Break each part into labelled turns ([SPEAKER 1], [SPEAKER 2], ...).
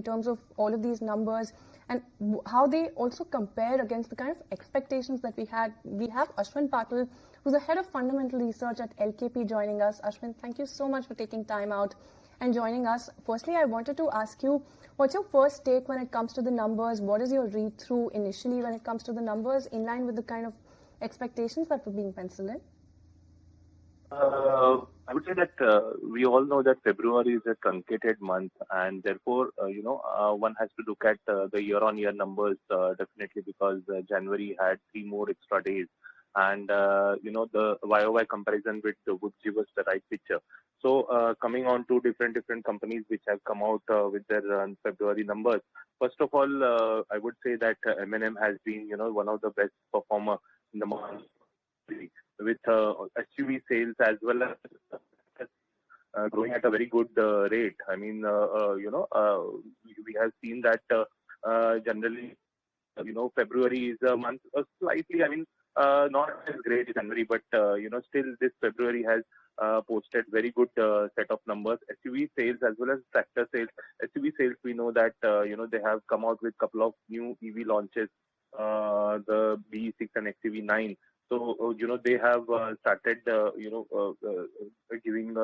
[SPEAKER 1] in terms of all of these numbers and how they also compare against the kind of expectations that we had. We have Ashwin Patil, who's the head of fundamental research at LKP, joining us. Ashwin, thank you so much for taking time out and joining us. Firstly, I wanted to ask you, what's your first take when it comes to the numbers? What is your read-through initially when it comes to the numbers, in line with the kind of expectations that were being penciled in?
[SPEAKER 2] I would say that we all know that February is a truncated month, and therefore, one has to look at the year-on-year numbers definitely, because January had 3 more extra days, and the YOY comparison would give us the right picture. So, coming on to different companies which have come out with their February numbers. First of all, I would say that M&M has been, one of the best performer in the month, with SUV sales as well as growing at a very good rate. I mean, we have seen that generally, February is a month slightly, not as great as January, but, still this February has posted very good set of numbers. SUV sales as well as tractor sales. SUV sales, we know that, they have come out with a couple of new EV launches, the B6 and XUV9. So, they have started, giving,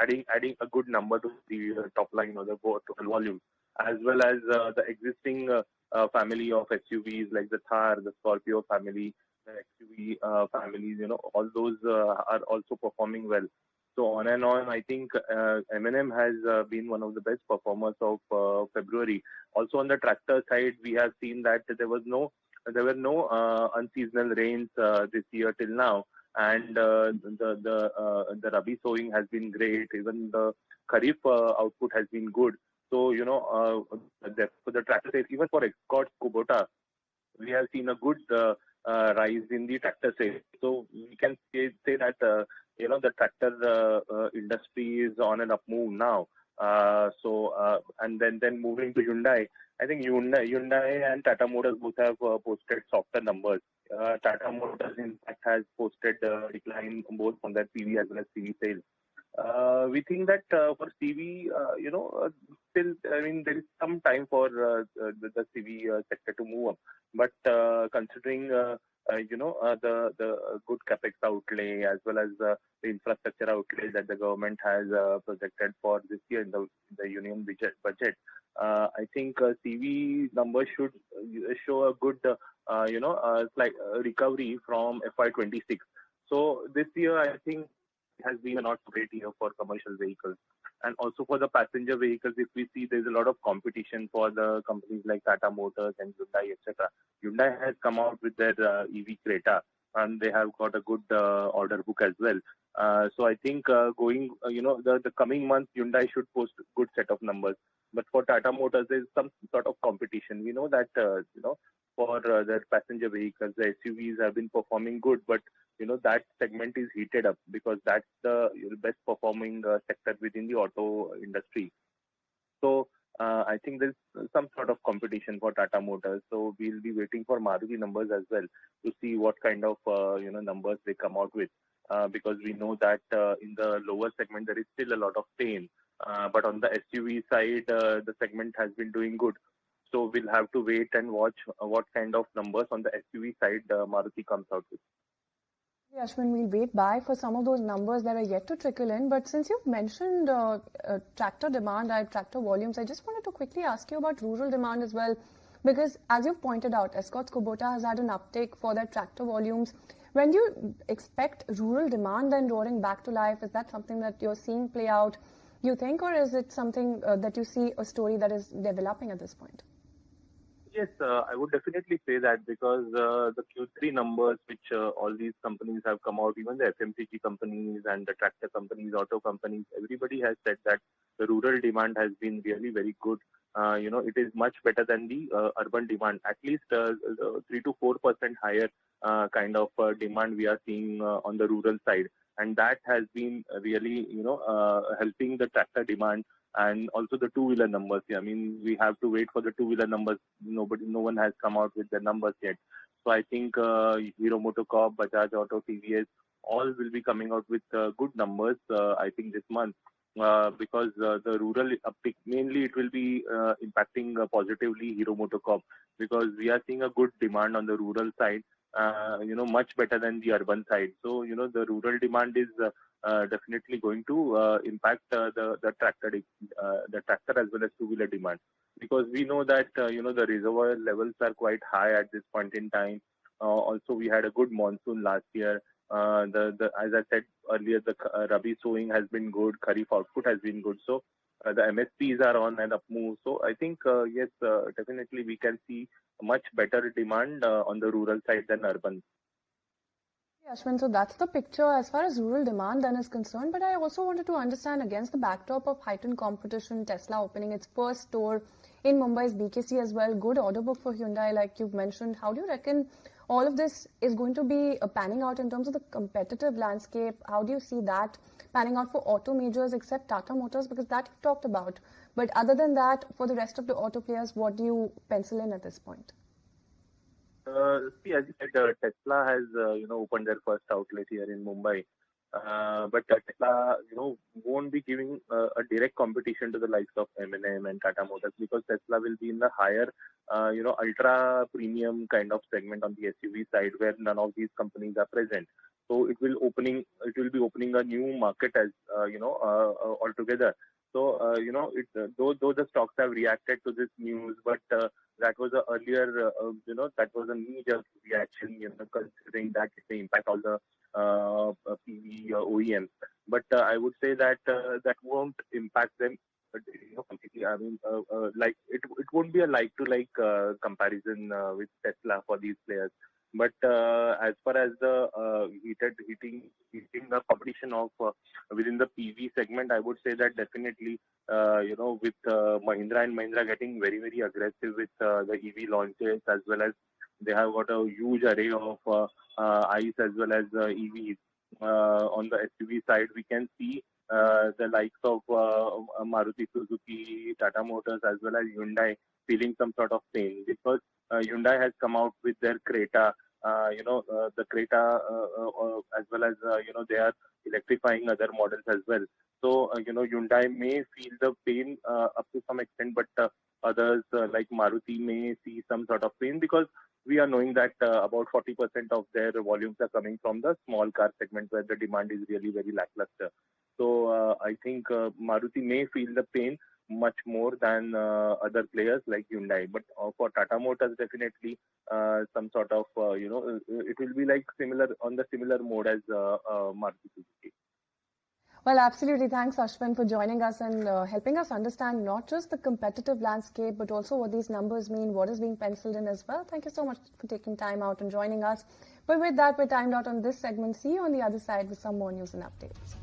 [SPEAKER 2] adding a good number to the top line of the total volume, as well as the existing family of SUVs like the Thar, the Scorpio family, the XUV families, all those are also performing well. So on and on, I think M&M has been one of the best performers of February. Also on the tractor side, we have seen that there were no unseasonal rains this year till now, and the Rabi sowing has been great. Even the Kharif output has been good. So for the tractor sales, even for Escorts Kubota, we have seen a good rise in the tractor sales. So we can say that the tractor industry is on an up move now. And then moving to Hyundai, I think Hyundai and Tata Motors both have posted softer numbers. Tata Motors, in fact, has posted decline both on their PV as well as CV sales. We think that for CV, still, there is some time for the CV sector to move up. But considering the good capex outlay as well as the infrastructure outlay that the government has projected for this year in the union budget, I think CV numbers should show a good, slight recovery from FY26. So this year, I think, has been a not great year for commercial vehicles. And also for the passenger vehicles, if we see, there's a lot of competition for the companies like Tata Motors and Hyundai, etc. Hyundai has come out with their EV Creta, and they have got a good order book as well. So I think the coming months, Hyundai should post a good set of numbers. But for Tata Motors, there's some sort of competition. We know that, for their passenger vehicles, the SUVs have been performing good, but that segment is heated up because that's the best performing sector within the auto industry. So I think there's some sort of competition for Tata Motors. So we'll be waiting for Maruti numbers as well to see what kind of numbers they come out with, because we know that in the lower segment there is still a lot of pain. But on the SUV side, the segment has been doing good. So we'll have to wait and watch what kind of numbers on the SUV side Maruti comes out with.
[SPEAKER 1] Ashwin, we'll wait by for some of those numbers that are yet to trickle in. But since you've mentioned tractor demand and tractor volumes, I just wanted to quickly ask you about rural demand as well. Because as you've pointed out, Escorts Kubota has had an uptake for their tractor volumes. When do you expect rural demand then roaring back to life? Is that something that you're seeing play out, you think, or is it something that you see a story that is developing at this point?
[SPEAKER 2] Yes, I would definitely say that, because the Q3 numbers which all these companies have come out, even the FMCG companies and the tractor companies, auto companies, everybody has said that the rural demand has been really very good. It is much better than the urban demand, at least 3 to 4% higher kind of demand we are seeing on the rural side. And that has been really, helping the tractor demand. And also the two-wheeler numbers. We have to wait for the two-wheeler numbers. No one has come out with the numbers yet. So I think Hero MotoCorp, Bajaj Auto, TVS, all will be coming out with good numbers, I think, this month. because the rural uptick, mainly it will be impacting positively Hero MotoCorp, because we are seeing a good demand on the rural side, much better than the urban side. So, the rural demand is definitely going to impact the tractor as well as two-wheeler demand, because we know that the reservoir levels are quite high at this point in time. Also, we had a good monsoon last year. As I said earlier, the Rabi sowing has been good, Kharif output has been good. So the MSPs are on an up move. So I think yes, definitely we can see much better demand on the rural side than urban.
[SPEAKER 1] Ashwin, so that's the picture as far as rural demand then is concerned. But I also wanted to understand, against the backdrop of heightened competition, Tesla opening its first store in Mumbai's BKC as well, good order book for Hyundai, like you've mentioned. How do you reckon all of this is going to be panning out in terms of the competitive landscape? How do you see that panning out for auto majors except Tata Motors? Because that you've talked about. But other than that, for the rest of the auto players, what do you pencil in at this point?
[SPEAKER 2] See, as you said, Tesla has opened their first outlet here in Mumbai, but Tesla won't be giving a direct competition to the likes of M&M and Tata Motors, because Tesla will be in the higher ultra premium kind of segment on the SUV side, where none of these companies are present. So it will be opening a new market as altogether. So though the stocks have reacted to this news, but that was a earlier, that was a knee-jerk reaction, considering that it may impact all the PV OEMs. But I would say that that won't impact them completely. I mean, like it won't be a like-to-like comparison with Tesla for these players. But as far as the heating the competition of within the PV segment, I would say that definitely, with Mahindra and Mahindra getting very, very aggressive with the EV launches, as well as they have got a huge array of ICE as well as EVs. On the SUV side, we can see the likes of Maruti Suzuki, Tata Motors, as well as Hyundai feeling some sort of pain, because Hyundai has come out with their Creta, the Creta, as well as, they are electrifying other models as well. So, Hyundai may feel the pain up to some extent, but others like Maruti may see some sort of pain, because we are knowing that about 40% of their volumes are coming from the small car segment, where the demand is really very lackluster. So I think Maruti may feel the pain much more than other players like Hyundai. But for Tata Motors, definitely some sort of, it will be like on the similar mode as Maruti Suzuki.
[SPEAKER 1] Well, absolutely. Thanks, Ashwin, for joining us and helping us understand not just the competitive landscape, but also what these numbers mean, what is being penciled in as well. Thank you so much for taking time out and joining us. But with that, we're timed out on this segment. See you on the other side with some more news and updates.